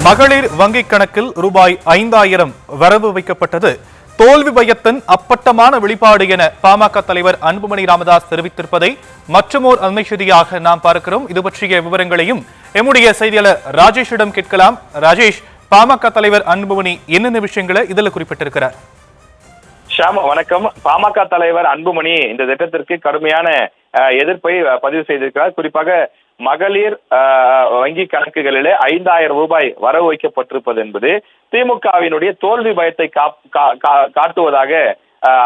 மகளிர் வங்கிக் கணக்கில் ரூபாய் 5000 வரவு வைக்கப்பட்டது தோல்வி பயத்தின் அப்பட்டமான வெளிப்பாடு என பாமக தலைவர் அன்புமணி ராமதாஸ் தெரிவித்திருப்பதை மற்றுமோர் அண்மை செய்தியாக நாம் பார்க்கிறோம். இது பற்றிய விவரங்களையும் எம்முடைய செய்தியாளர் ராஜேஷிடம் கேட்கலாம். ராஜேஷ், பாமக தலைவர் அன்புமணி என்னென்ன விஷயங்களை இதில் குறிப்பிட்டிருக்கிறார்? ஷாம், வணக்கம். பாமக தலைவர் அன்புமணி இந்த திட்டத்திற்கு கடுமையான எதிர்ப்பை பதிவு செய்திருக்கிறார். குறிப்பாக மகளிர் வங்கி கணக்குகளிலே 5000 ரூபாய் வரவு வைக்கப்பட்டிருப்பது என்பது திமுகவினுடைய தோல்வி பயத்தை காட்டுவதாக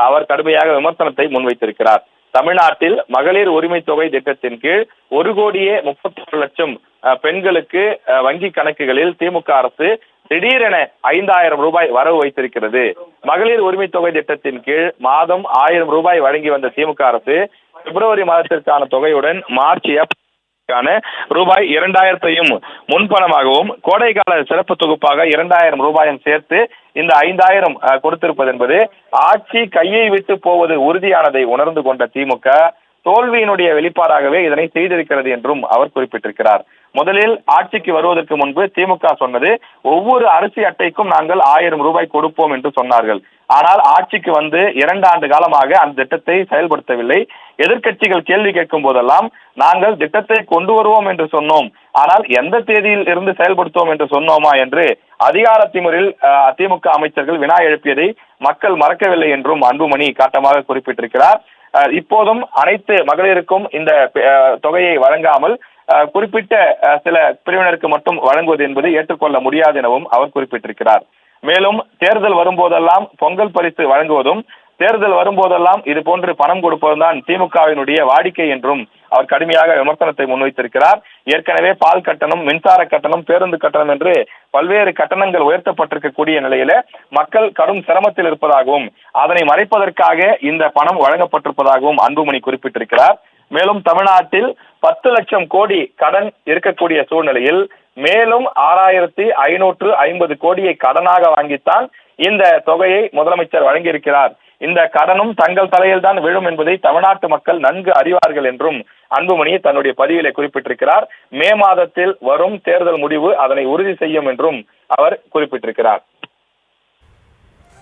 அவர் கடுமையாக விமர்சனத்தை முன்வைத்திருக்கிறார். தமிழ்நாட்டில் மகளிர் உரிமை தொகை திட்டத்தின் கீழ் 1,31,00,000 பெண்களுக்கு வங்கி கணக்குகளில் திமுக அரசு திடீரென 5000 ரூபாய் வரவு வைத்திருக்கிறது. மகளிர் உரிமை தொகை திட்டத்தின் கீழ் மாதம் 1000 ரூபாய் வழங்கி வந்த திமுக அரசு பிப்ரவரி மாதத்திற்கான தொகையுடன் மார்ச் ரூபாய் 2000 முன்பணமாகவும் கோடைகால சிறப்பு தொகுப்பாக 2000 ரூபாயும் சேர்த்து இந்த 5000 கொடுத்திருப்பது என்பது ஆட்சி கையை விட்டு போவது உறுதியானதை உணர்ந்து கொண்ட திமுக தோல்வியினுடைய வெளிப்பாடாகவே இதனை செய்திருக்கிறது என்றும் அவர் குறிப்பிட்டிருக்கிறார். முதலில் ஆட்சிக்கு வருவதற்கு முன்பு திமுக சொன்னது ஒவ்வொரு அரிசி அட்டைக்கும் நாங்கள் 1000 ரூபாய் கொடுப்போம் என்று சொன்னார்கள். ஆனால் ஆட்சிக்கு வந்து 2 ஆண்டு காலமாக அந்த திட்டத்தை செயல்படுத்தவில்லை. எதிர்க்கட்சிகள் கேள்வி கேட்கும் போதெல்லாம் நாங்கள் திட்டத்தை கொண்டு வருவோம் என்று சொன்னோம், ஆனால் எந்த தேதியில் இருந்து செயல்படுத்துவோம் என்று சொன்னோமா என்று அதிகார திமிரில் திமுக அமைச்சர்கள் வினா எழுப்பியதை மக்கள் மறக்கவில்லை என்றும் அன்புமணி காட்டமாக குறிப்பிட்டிருக்கிறார். இப்போதும் அனைத்து மகளிருக்கும் இந்த தொகையை வழங்காமல் குறிப்பிட்ட சில பிரிவினருக்கு மட்டும் வழங்குவது என்பது ஏற்றுக்கொள்ள முடியாது எனவும் அவர் குறிப்பிட்டிருக்கிறார். மேலும் தேர்தல் வரும்போதெல்லாம் பொங்கல் பரிசு வழங்குவதும் தேர்தல் வரும்போதெல்லாம் இது போன்று பணம் கொடுப்பதுதான் திமுகவினுடைய வாடிக்கை என்றும் அவர் கடுமையாக விமர்சனத்தை முன்வைத்திருக்கிறார். ஏற்கனவே பால் கட்டணம், மின்சார கட்டணம், பேருந்து கட்டணம் என்று பல்வேறு கட்டணங்கள் உயர்த்தப்பட்டிருக்கக்கூடிய நிலையில மக்கள் கடும் சிரமத்தில் இருப்பதாகவும் அதனை மறைப்பதற்காக இந்த பணம் வழங்கப்பட்டிருப்பதாகவும் அன்புமணி குறிப்பிட்டிருக்கிறார். மேலும் தமிழ்நாட்டில் 10 லட்சம் கோடி கடன் இருக்கக்கூடிய சூழ்நிலையில் மேலும் 6550 கோடியை கடனாக வாங்கித்தான் இந்த தொகையை முதலமைச்சர் வழங்கியிருக்கிறார். இந்த கடனும் தங்கள் தலையில் தான் விழும் என்பதை தமிழ்நாட்டு மக்கள் நன்கு அறிவார்கள் என்றும் அன்புமணி தன்னுடைய பதிவிலே குறிப்பிட்டிருக்கிறார். மே மாதத்தில் வரும் தேர்தல் முடிவு அதனை உறுதி செய்யும் என்றும் அவர் குறிப்பிட்டிருக்கிறார்.